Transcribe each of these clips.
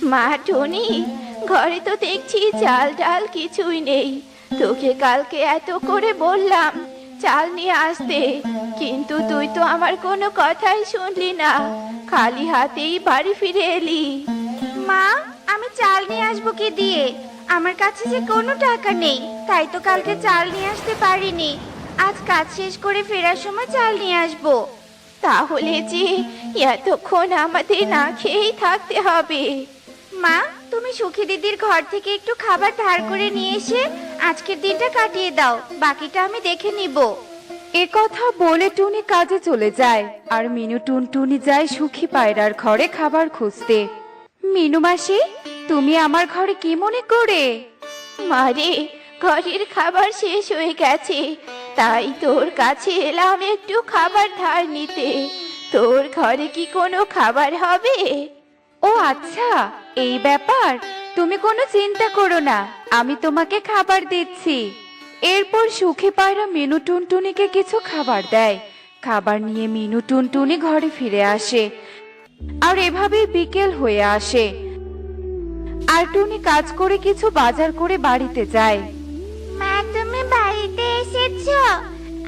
মা টুনি, ঘরে তো দেখছি চাল ডাল কিছুই নেই। তোকে কালকে এত করে বললাম চাল নিয়ে আসতে, কিন্তু তুই তো আমার কোনো কথাই শুনলি না, খালি হাতেই বাড়ি ফিরে এলি। মা, আমি চাল নিয়ে আসবো কি দিয়ে? আমার কাছে যে কোনো টাকা নেই, তাই তো কালকে চাল নিয়ে আসতে পারিনি। আজ কাজ শেষ করে ফেরার সময় চাল নিয়ে আসবো। তাহলে যে এতক্ষণ আমাদের না খেয়েই থাকতে হবে। মা, তুমি সুখী দিদির ঘর থেকে একটু খাবার ধার করে নিয়ে এসে আজকের দিনটা কাটিয়ে দাও, বাকিটা আমি দেখে নিব। এ কথা বলে টুনি কাজে চলে যায় আর মিনু টুনটুনি যায় সুখী পায়রার ঘরে খাবার খুঁজতে। মিনু মাসি, তুমি আমার ঘরে কি মনে করে? মারে, ঘরের খাবার শেষ হয়ে গেছে, তাই তোর কাছে এলাম একটু খাবার ধার নিতে। তোর ঘরে কি কোনো খাবার হবে? ও আচ্ছা, এই ব্যাপার। তুমি কোনো চিন্তা করো না, আমি তোমাকে খাবার দিচ্ছি। এরপর সুখী পায়রা মিনু টুনটুনিকে কিছু খাবার দেয়। খাবার নিয়ে মিনু টুনটুনি ঘরে ফিরে আসে আর এভাবেই বিকেল হয়ে আসে আর টুনি কাজ করে কিছু বাজার করে বাড়িতে যায়। মা, তুমি বাড়িতে এসেছো?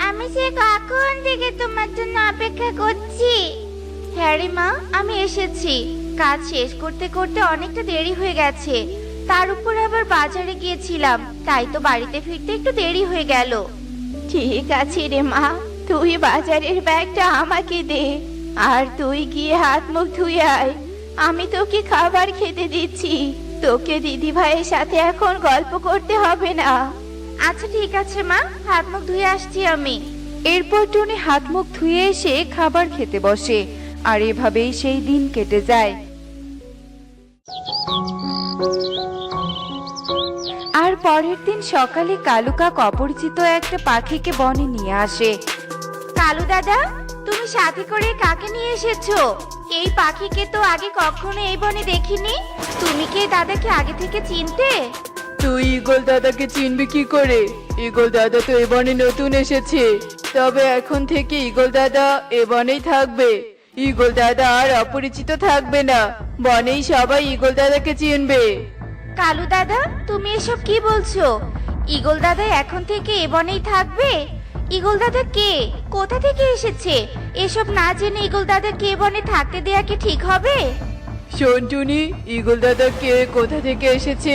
আমি সে কখন থেকে তোমার জন্য অপেক্ষা করছি। হ্যাঁ রে মা, আমি এসেছি। কাজ শেষ করতে করতে অনেকটা দেরি হয়ে গেছে, তার উপর আবার বাজারে গিয়েছিলাম, তাই তো বাড়িতে ফিরতে একটু দেরি হয়ে গেল। ঠিক আছে রে মা, তুই বাজারের ব্যাগটা আমাকে দে, আর তুই গিয়ে হাত মুখ ধুয়ে আয়। আমি তোকে খাবার খেতে দিচ্ছি, তোকে দিদি ভাইয়ের সাথে এখন গল্প করতে হবে না। আচ্ছা ঠিক আছে মা, হাত মুখ ধুয়ে আসছি আমি। এরপর টুনি হাত মুখ ধুয়ে এসে খাবার খেতে বসে আর এভাবেই সেই দিন কেটে যায়। আর পরের দিন সকালে কালু কাক অপরিচিত একটা পাখিকে বনে নিয়ে আসে। কালু দাদা, তুমি সাথে করে কাকে নিয়ে এসেছো? এই পাখিকে তো আগে কখনো এই বনে দেখিনি। তুমি কি এই দাদাকে আগে থেকে চিনতে? তুই ঈগল দাদাকে চিনবি কি করে? ঈগল দাদা তো এ বনে নতুন এসেছে, তবে এখন থেকে ঈগল দাদা এ বনেই থাকবে। ঈগল দাদা আর অপরিচিত থাকবে না, বনেই সবাই ঈগল দাদাকে চিনবে। কালু দাদা, তুমি এসব কি বলছো? ঈগল দাদা এখন থেকে এ বনেই থাকবে? ঈগল দাদা কে? কোথা থেকে এসেছে? এসব না জেনে ঈগল দাদা কে বনে থাকতে দেয়া কি ঠিক হবে? শোন টুনি, ঈগল দাদা কে, কোথা থেকে এসেছে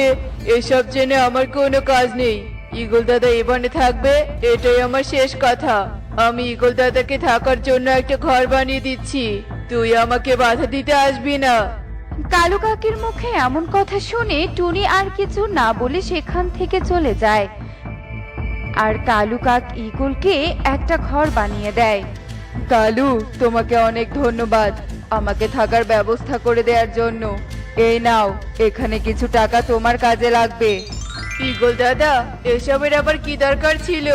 এসব জেনে আমার কোনো কাজ নেই। ঈগল দাদা এ বনে থাকবে, এটাই আমার শেষ কথা। আমি ঈগল দাদাকে থাকার জন্য একটা ঘর বানিয়ে দিচ্ছি, তুই আমাকে বাধা দিতে আসবি না। কালু কাকের মুখে এমন কথা শুনে টুনি আর কিছু না বলে সেখান থেকে চলে যায় আর কালু কাক ঈগলকে একটা ঘর বানিয়ে দেয়। কালু, তোমাকে অনেক ধন্যবাদ আমাকে থাকার ব্যবস্থা করে দেওয়ার জন্য। এই নাও, এখানে কিছু টাকা তোমার কাজে লাগবে। ঈগল দাদা, এসবের আবার কি দরকার ছিল?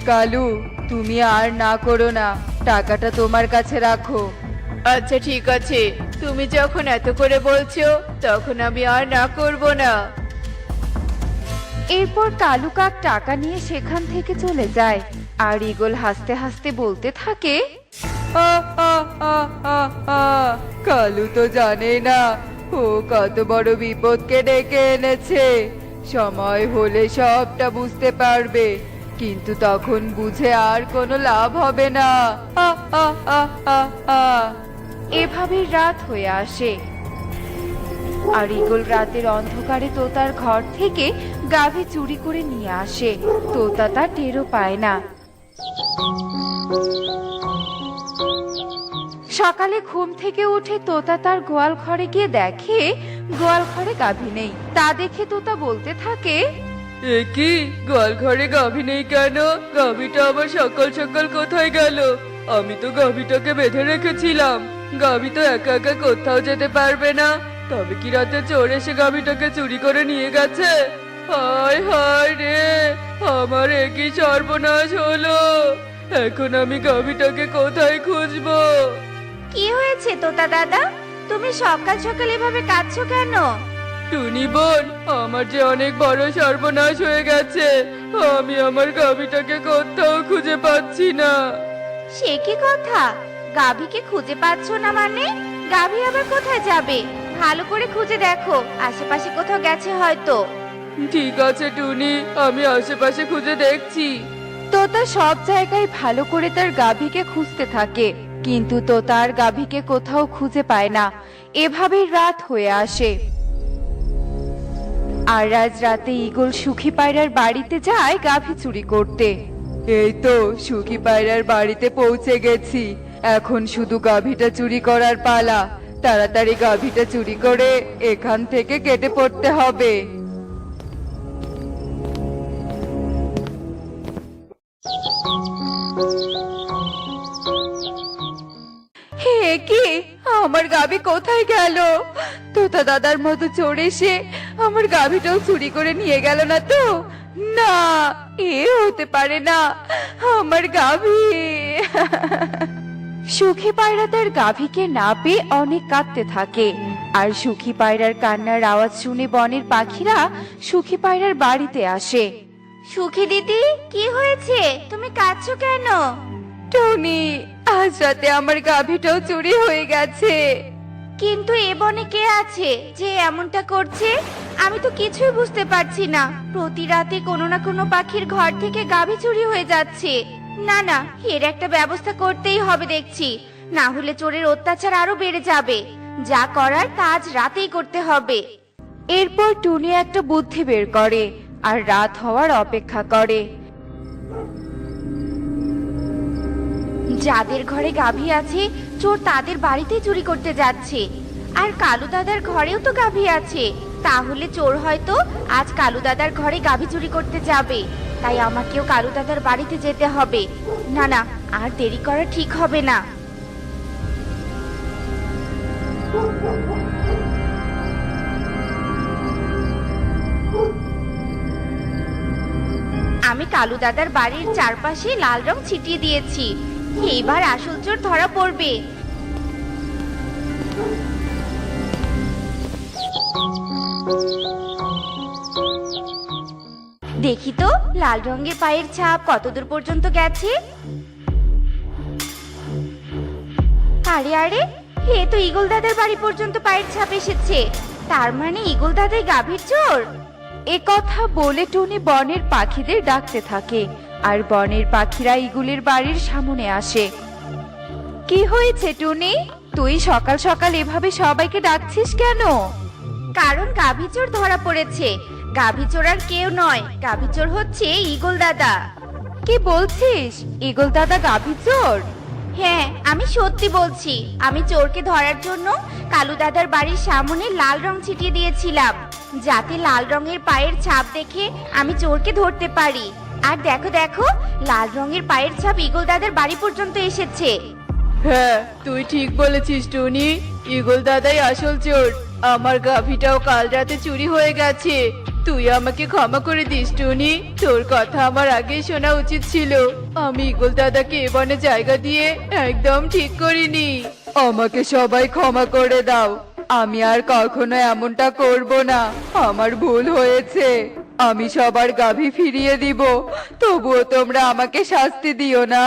কালু, তুমি আর না করো না, টাকাটা তোমার কাছে রাখো। আচ্ছা ঠিক আছে, তুমি যখন এত করে বলছো তখন আমি আর না করব না। এরপর কালু কাক টাকা নিয়ে সেখান থেকে চলে যায় আর ঈগল হাসতে হাসতে বলতে থাকে, কালু তো জানে না ও কত বড় বিপদকে ডেকে এনেছে। সময় হলে সবটা বুঝতে পারবে, কিন্তু তখন বুঝে আর কোনো লাভ হবে না। এভাবে রাত হয়ে আসে আর ঈগল রাতের অন্ধকারে তোতার ঘর থেকে গাভী চুরি করে নিয়ে আসে। তোতা তা টেরও পায় না। সকালে ঘুম থেকে উঠে তোতা তার গোয়াল ঘরে গিয়ে দেখে গোয়াল ঘরে গাভী নেই। তা দেখে তোতা বলতে থাকে, এ কি, গোয়াল ঘরে গাভী নেই কেন? গাভীটা আবার সকাল সকাল কোথায় গেল? আমি তো গাভীটাকে বেঁধে রেখেছিলাম, গাভী তো একা একা কোথাও যেতে পারবে না। তবে কি রাতে চোর এসে গাভীটাকে চুরি করে নিয়ে গেছে? হায় হায় রে, আমার এ কি সর্বনাশ হলো! এখন আমি গাভীটাকে কোথায় খুঁজবো? কি হয়েছে তোতা দাদা? তুমি সকাল সকাল এভাবে কাঁদছো কেন? টুনি বোন, আমার যে অনেক বড় সর্বনাশ হয়ে গেছে, আমি আমার গাভীটাকে কোথাও খুঁজে পাচ্ছি না। সে কি কথা? গাভীকে খুঁজে পাচ্ছ না মানে? গাভী আবার কোথায় যাবে? ভালো করে খুঁজে দেখো, আশেপাশে কোথাও গেছে হয়তো। ঠিক আছে টুনি, আমি আশেপাশে খুঁজে দেখছি। তোতা সব জায়গায় ভালো করে তার গাভীকে খুঁজতে থাকে, কিন্তু তোতা আর গাভীকে কোথাও খুঁজে পায় না। এভাবেই রাত হয়ে আসে। আর আজ রাতে ঈগল সুখী পায়রার বাড়িতে যায় গাভী চুরি করতে। এই তো সুখী পায়রার বাড়িতে পৌঁছে গেছি, এখন শুধু গাভীটা চুরি করার পালা। তাড়াতাড়ি গাভীটা চুরি করে এখান থেকে কেটে পড়তে হবে। হে কি, আমার গাভী কোথায় গেল? তোতা দাদার মতো চোর এসে আমার গাভীটাও চুরি করে নিয়ে গেল না তো? না, এ হতে পারে না, আমার গাভী। সুখী পায়রা তার গাভীকে না পেয়ে অনেক কাঁদতে থাকে। আর সুখী পায়রার কান্নার আওয়াজ শুনে বনের পাখিরা সুখী পায়রার বাড়িতে আসে। সুখী দিদি, কি হয়েছে? তুমি কাঁদছো কেন? টনি, আজ রাতে আমার গাভীটাও চুরি হয়ে গেছে। কিন্তু এ বনে কে আছে যে এমনটা করছে? আমি তো কিছুই বুঝতে পারছি না। প্রতি রাতে কোনো না কোনো পাখির ঘর থেকে গাভী চুরি হয়ে যাচ্ছে। না না, এর একটা ব্যবস্থা করতেই হবে দেখছি, না হলে চোরের অত্যাচার আরো বেড়ে যাবে। যা করার তা আজ রাতেই করতে হবে। এরপর টুনি একটা বুদ্ধি বের করে আর রাত হওয়ার অপেক্ষা করে। যাদের ঘরে গাভী আছে চোর তাদের বাড়িতেই চুরি করতে যাচ্ছে। আর কালু দাদার ঘরেও তো গাভী আছে, তাহলে চোর হয়তো আজ কালু দাদার ঘরে গাভী চুরি করতে যাবে। তাই আমাকেও কালু দাদার বাড়িতে যেতে হবে। না না, আর দেরি করা ঠিক হবে না। আমি কালু দাদার বাড়ির চারপাশে লাল রং ছিটিয়ে দিয়েছি। এইবার আসল চোর ধরা পড়বে। দেখি তো লাল রঙের পায়ের ছাপ কতদূর পর্যন্ত গেছে। আরে আরে, এ তো ঈগল দাদার বাড়ি পর্যন্ত পায়ের ছাপ এসেছে। তার মানে ঈগল দাদাই গাভীর চোর। এ কথা বলে টুনি বনের পাখিদের ডাকতে থাকে। আর বনের পাখিরা ঈগলের বাড়ির সামনে আসে। কি হয়েছে টুনি, তুই সকাল সকাল এভাবে সবাইকে ডাকছিস কেন? কারণ গাভী চোর ধরা পড়েছে। গাভী চোর আর কেউ নয়, গাভী চোর হচ্ছে ঈগল দাদা। কি বলছিস? ঈগল দাদা গাভী চোর? হ্যাঁ, আমি সত্যি বলছি। আমি চোরকে ধরার জন্য কালু দাদার বাড়ির সামনে লাল রং ছিটিয়ে দিয়েছিলাম, যাতে লাল রঙের পায়ের ছাপ দেখে আমি চোরকে ধরতে পারি। আর দেখো দেখো, লাল রঙের পায়ের ছাপ ঈগল দাদার বাড়ি পর্যন্ত এসেছে। হ্যাঁ, তুই ঠিক বলেছিস টুনি, ঈগল দাদাই আসল চোর। আমার গাভীটাও কাল রাতে চুরি হয়ে গেছে। তুই আমাকে ক্ষমা করে দিস টুনি, তোর কথা আমার আগেই শোনা উচিত ছিল। আমি ঈগল দাদাকে এ বনে জায়গা দিয়ে একদম ঠিক করিনি। আমাকে সবাই ক্ষমা করে দাও, আমি আর কখনো এমনটা করব না। আমার ভুল হয়েছে, আমি সবার গাভী ফিরিয়ে দিব, তবুও তোমরা আমাকে শাস্তি দিও না।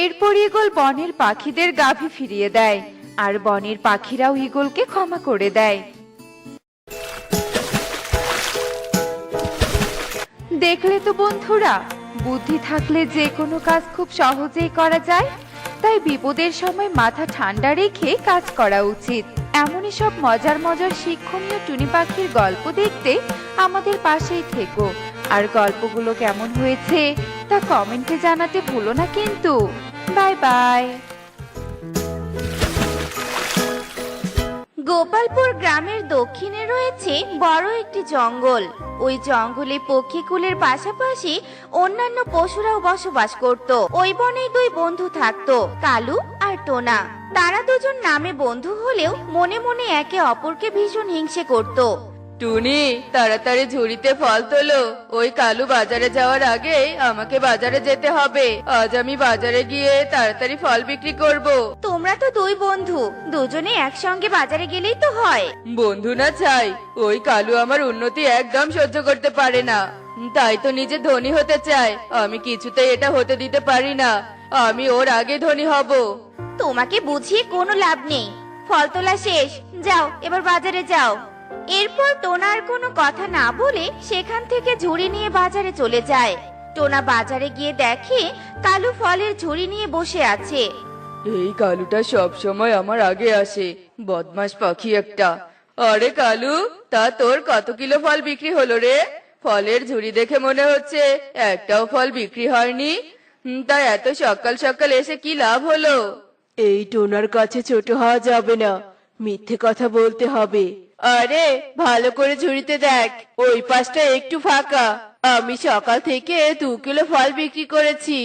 এরপর ঈগল বনের পাখিদের গাভী ফিরিয়ে দেয়। আর বনের পাখিরাও ঈগলকে ক্ষমা করে দেয়। দেখলে তো বন্ধুরা, বুদ্ধি থাকলে যে কোনো কাজ খুব সহজেই করা যায়। তাই বিপদের সময় মাথা ঠান্ডা রেখে কাজ করা উচিত। এমনই সব মজার মজার শিক্ষণীয় টুনি পাখির গল্প দেখতে আমাদের পাশেই থেকো। আর গল্পগুলো কেমন হয়েছে তা কমেন্টে জানাতে ভুলো না কিন্তু। Bye bye. গোপালপুর গ্রামের দক্ষিণে রয়েছে বড় একটি জঙ্গল। ওই জঙ্গলে পক্ষীকুলের পাশাপাশি অন্যান্য পশুরাও বসবাস করত। ওই বনে দুই বন্ধু থাকতো, কালু আর টোনা। তারা দুজন নামে বন্ধু হলেও মনে মনে একে অপরকে ভীষণ হিংসে করত। টুনি, তাড়াতাড়ি ঝুড়িতে ফল তোলো, ওই কালু বাজারে যাওয়ার আগে আমাকে বাজারে যেতে হবে। আজ আমি বাজারে গিয়ে তাড়াতাড়ি ফল বিক্রি করব। তোমরা তো দুই বন্ধু, দুজনে একসঙ্গে বাজারে গেলেই তো হয়। বন্ধু না চাই, ওই কালু আমার উন্নতি একদম সহ্য করতে পারে না, তাই তো নিজে ধনী হতে চায়। আমি কিছুতেই এটা হতে দিতে পারি না, আমি ওর আগে ধনী হব। তোমাকে বুঝিয়ে কোনো লাভ নেই। ফল তোলা শেষ, যাও এবার বাজারে যাও। এরপর টোনা আর কোনো কথা না বলে সেখান থেকে ঝুড়ি নিয়ে বাজারে চলে যায়। টোনা বাজারে গিয়ে দেখে কালু ফলের ঝুড়ি নিয়ে বসে আছে। এই কালুটা সব সময় আমার আগে আসে, বদমাশ পাখি একটা। আরে কালু, তা তোর কত কিলো ফল বিক্রি হলো রে? ফলের ঝুড়ি দেখে মনে হচ্ছে একটাও ফল বিক্রি হয়নি। তা এত সকাল সকাল এসে কি লাভ হলো? এই টোনার কাছে ছোট হওয়া যাবে না, মিথ্যে কথা বলতে হবে। আরে ভালো করে ঝুড়িতে দেখ, ওই পাশটা একটু ফাঁকা। আমি সকাল থেকে 2 কিলো ফল বিক্রি করেছি।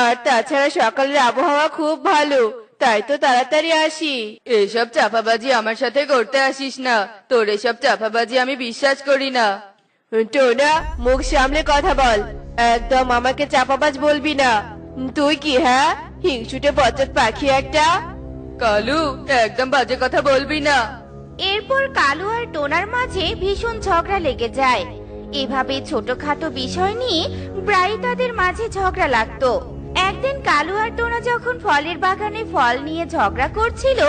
আর তাছাড়া সকালের আবহাওয়া খুব ভালো, তাই তো তাড়াতাড়ি আসি। এসব চাপাবাজি আমার সাথে করতে আসিস না, তোর এসব চাপাবাজি আমি বিশ্বাস করি না। টোনা, মুখ সামলে কথা বল, একদম আমাকে চাপাবাজ বলবি না। তুই কি হ্যাঁ হিংসুটে বজ্জাত পাখি একটা? কালু, একদম বাজে কথা বলবি না। এরপর কালু আর টোনার মাঝে ভীষণ ঝগড়া লেগে যায়। এভাবে ছোটখাটো বিষয় নিয়ে প্রায় তাদের মাঝে ঝগড়া লাগতো। একদিন কালু আর টোনা যখন ফলের বাগানে ফল নিয়ে ঝগড়া করছিল,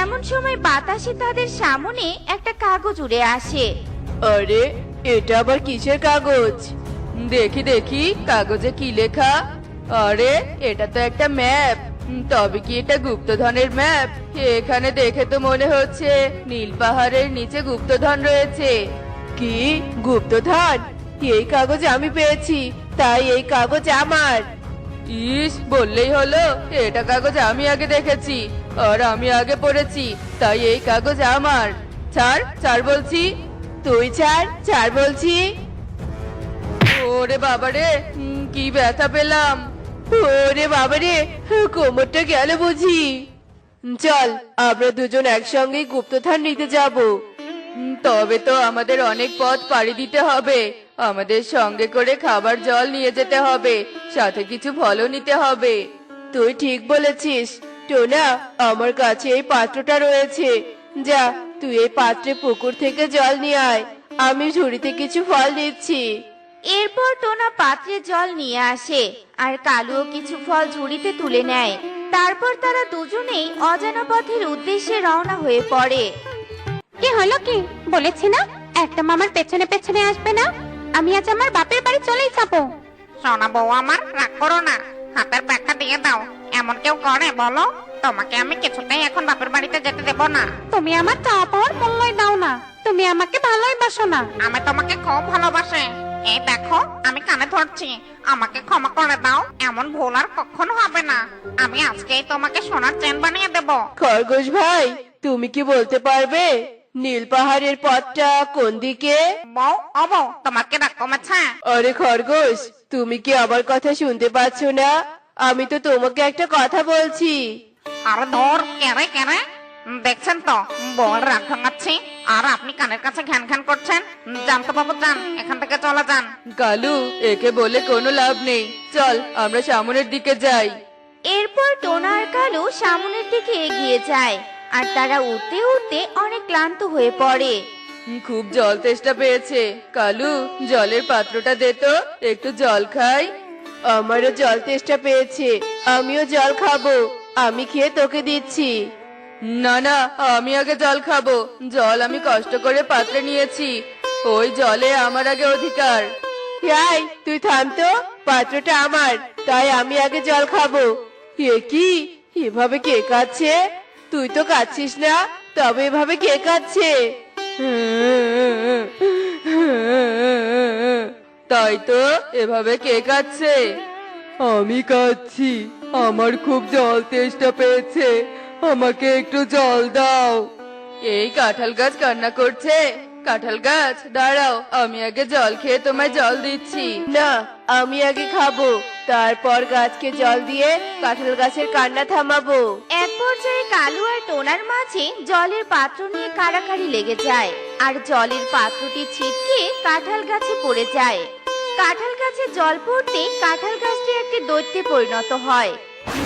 এমন সময় বাতাসে তাদের সামনে একটা কাগজ উড়ে আসে। আরে, এটা আবার কিসের কাগজ? দেখি দেখি কাগজে কি লেখা। আরে, এটা তো একটা ম্যাপ। তবে কি এটা গুপ্তধনের ম্যাপ? এখানে দেখে তো মনে হচ্ছে নীল পাহাড়ের নিচে গুপ্তধন রয়েছে। কি গুপ্তধন? এই কাগজ আমি পেয়েছি, তাই এই কাগজ আমার। ইস, বললেই হলো, এটা কাগজ আমি আগে দেখেছি আর আমি আগে পড়েছি, তাই এই কাগজ আমার। ছাড় ছাড় বলছি। তুই ছাড় ছাড় বলছি। ওরে বাবারে, কি ব্যথা পেলাম। ওরে বাবারে, কোমরটা গেল বুঝি। চল, আমরা দুজন একসঙ্গেই গুপ্তধন নিতে যাব। তবে তো আমাদের অনেক পথ পাড়ি দিতে হবে। আমাদের সঙ্গে করে খাবার জল নিয়ে যেতে হবে, সাথে কিছু ফলও নিতে হবে। তুই ঠিক বলেছিস টোনা, আমার কাছে এই পাত্রটা রয়েছে। যা, তুই এই পাত্রে পুকুর থেকে জল নিয়ে আয়, আমি ঝুড়িতে কিছু ফল দিচ্ছি। এরপর টোনা পাত্রে জল নিয়ে আসে আর কালুও কিছু ফল ঝুড়িতে তুলে নেয়। তারপর তারা দুজনেই অজানা পথের উদ্দেশ্যে রওনা হয়ে পড়ে। কি হলো কি? বলেছি না একদম আমার পেছনে পেছনে আসবে না। আমি আজ আমার বাপের বাড়ি চলেই যাবো। সোনা বউ আমার, রাগ করো না, হাতের ব্যাগটা দিয়ে দাও। এমন কেউ করে বলো? তোমাকে আমি কিছুতেই এখন বাপের বাড়িতে যেতে দেব না। তুমি আমার চাওয়া পাওয়ার মূল্যই দাও না, তুমি আমাকে ভালোই বাসো না। আমি তোমাকে খুব ভালোবাসি। এই দেখো, আমি কানে ধরছি, আমাকে ক্ষমা করে দাও। এমন ভুল আর কখনো হবে না। আমি আজকেই তোমাকে সোনার চেন বানিয়ে দেব। খরগোশ ভাই, তুমি কি বলতে পারবে নীল পাহাড়ের পথটা কোন দিকে? বউ, ও বউ, তোমার কি রাগ কমেছে? আরে খরগোশ, তুমি কি আমার কথা শুনতে পাচ্ছ না? আমি তো তোমাকে একটা কথা বলছি। আরে ধর, কেরে কেরে, দেখছেন তো বউয়ের রাগ ভাঙাচ্ছি, আর আপনি কানের কাছে ঘ্যান ঘ্যান করছেন। জানতো বাবু, যান এখান থেকে, চলে যান। কালু, একে বলে কোনো লাভ নেই, চল আমরা সামনের দিকে যাই। এরপর টোনা আর কালু সামনের দিকে এগিয়ে যায় আর তারা উঠতে উঠতে অনেক ক্লান্ত হয়ে পড়ে। খুব জল তেষ্টা পেয়েছে। কালু, জলের পাত্রটা দে তো, একটু জল খাই। আমারও জল তেষ্টা পেয়েছে, আমিও জল খাবো। আমি খেয়ে তোকে দিচ্ছি। না না, আমি আগে জল খাবো। জল আমি কষ্ট করে পাত্রে নিয়েছি, ওই জলে আমার আগে অধিকার। এই, তুই থাম তো, পাত্রটা আমার, তাই আমি আগে জল খাবো। এ কি, এভাবে কে কাচ্ছে? তুই তো কাচ্ছিস না, তবে এভাবে কে কাচ্ছে? তাই তো, এভাবে কে কাচ্ছে? আমি কাচ্ছি, আমার খুব জল তেষ্টা পেয়েছে, আমাকে একটু জল দাও। এই কাঁঠাল গাছ কান্না করছে। কাঁঠাল গাছ, দাঁড়াও, আমি আগে জল খেয়ে তোমায় জল দিচ্ছি। না, আমি আগে খাবো, তারপর গাছকে জল দিয়ে কাঁঠাল গাছের কান্না থামাবো। এক পর্যায়ে কালু আর টোনার মাঝে জলের পাত্র নিয়ে কাড়াকাড়ি লেগে যায় আর জলের পাত্রটি ছিটকে কাঁঠাল গাছে পড়ে যায়। কাঁঠাল গাছে জল পড়তে কাঁঠাল গাছটি একটি দৈত্যে পরিণত হয়।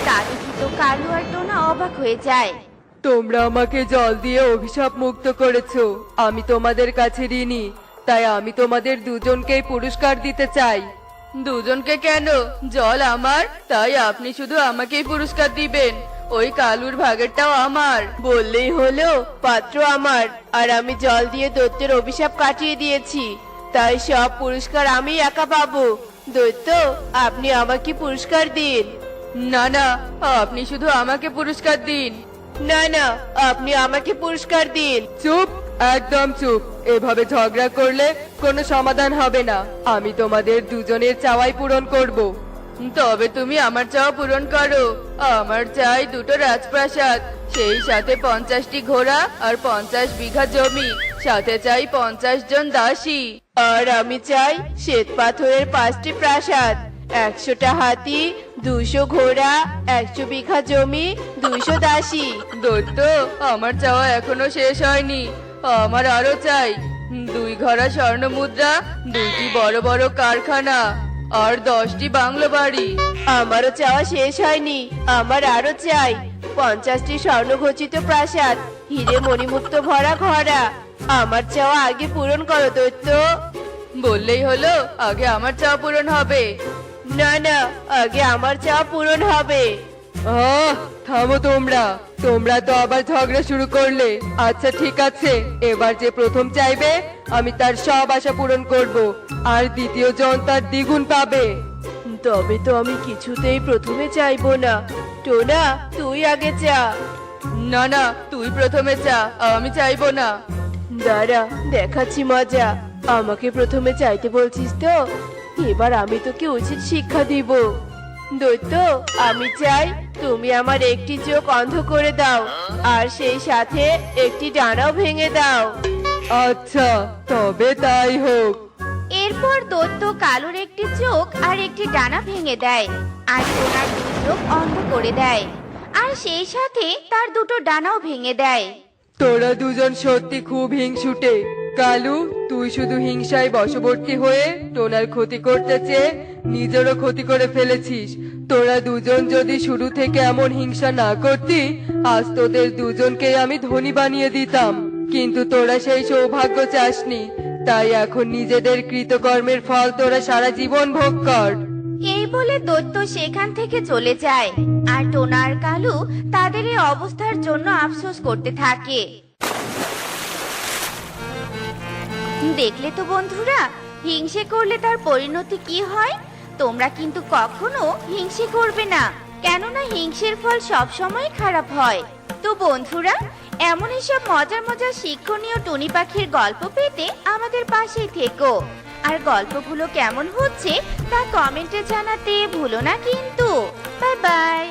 তা দেখে তো কালু আর টোনা অবাক হয়ে যায়। তোমরা আমাকে জল দিয়ে অভিশাপ মুক্ত করেছো, আমি তোমাদের কাছে ঋণী, তাই আমি তোমাদের দুজনকেই পুরস্কার দিতে চাই। দুজনকে কেন? জল আমার, তাই আপনি শুধু আমাকেই পুরস্কার দিবেন, ওই কালুর ভাগেরটাও আমার। বললেই হলো পাত্র আমার, আর আমি জল দিয়ে দৈত্যের অভিশাপ কাটিয়ে দিয়েছি, তাই সব পুরস্কার আমি একা পাবো। দৈত্য, আপনি আমাকে পুরস্কার দিন। না না, আপনি শুধু আমাকে পুরস্কার দিন। না না, আপনি আমাকে পুরস্কার দিন। চুপ, একদম চুপ। এভাবে ঝগড়া করলে কোনো সমাধান হবে না। আমি তোমাদের দুজনের চাওয়াই পূরণ করব। তবে তুমি আমার চাওয়া পূরণ করো। আমার চাই 2টো রাজপ্রাসাদ, সেই সাথে 50টি ঘোড়া আর 50 বিঘা জমি, সাথে চাই 50 জন দাসী। আর আমি চাই শ্বেত পাথরের 5টি প্রাসাদ, 100টা হাতি, 200 ঘোড়া, 100 বিঘা জমি, 200 দাসী। দৈত্য, আমার চাওয়া এখনো শেষ হয়নি। আমার আরো চাই 2 ঘড়া স্বর্ণ মুদ্রা, 2টি বড় বড় কারখানা, আর 10টি বাংলো বাড়ি। আমারও চাওয়া শেষ হয়নি। আমার আরো চাই 50টি স্বর্ণখচিত প্রাসাদ, হিরে মণিমুক্ত ভরা ঘোড়া। আমার চাওয়া আগে পূরণ করো দৈত্য। বললেই হলো আগে আমার চাওয়া পূরণ হবে। না না, আগে আমার চাওয়া পূরণ হবে। থামো তোমরা, তোমরা তো আবার ঝগড়া শুরু করলে। আচ্ছা ঠিক আছে, এবার যে প্রথম চাইবে আমি তার সব আশা পূরণ করব, আর দ্বিতীয় জন তার দ্বিগুণ পাবে। তবে তো আমি কিছুতেই প্রথমে চাইবো না। টোনা, তুই আগে চা। না না, তুই প্রথমে চা, আমি চাইবো না। দাঁড়া, দেখাচ্ছি মজা। আমাকে প্রথমে চাইতে বলছিস তো? এবার আমি তোকে উচিত শিক্ষা দিব। দৈত্য, আমি চাই তুমি আমার একটি চোখ অন্ধ করে দাও, আর সেই সাথে একটি ডানাও ভেঙে দাও। আচ্ছা, তবে তাই হোক। এরপর দৈত্য কালুর একটি চোখ আর একটি ডানা ভেঙে দেয়, আর টোনার 2 চোখ অন্ধ করে দেয়, আর সেই সাথে তার 2টো ডানাও ভেঙে দেয়। তোরা দুজন সত্যি খুব হিংসুটে। কালু, তুই শুধু হিংসায় বশবর্তী হয়ে টোনার ক্ষতি করতে চেয়ে নিজেরও ক্ষতি করে ফেলেছিস। তোরা দুজন যদি শুরু থেকে এমন হিংসা না করতি, আজ তোদের দুজনকে আমি ধনী বানিয়ে দিতাম। কিন্তু তোরা সেই সৌভাগ্য চাসনি, তাই এখন নিজেদের কৃতকর্মের ফল তোরা সারা জীবন ভোগ কর। এই বলে দৈত্য সেখান থেকে চলে যায়, আর টোনা আর কালু তাদের এই অবস্থার জন্য আফসোস করতে থাকে। দেখলে তো বন্ধুরা, হিংসে করলে তার পরিণতি কি হয়। তোমরা কিন্তু কখনো হিংসে করবে না, কেননা হিংসের ফল সব সময় খারাপ হয়। তো বন্ধুরা, এমনই সব মজার মজার শিক্ষণীয় টুনি পাখির গল্প পেতে আমাদের পাশেই থেকো। আর গল্পগুলো কেমন হচ্ছে তা কমেন্টে জানাতে ভুলো না কিন্তু। Bye bye.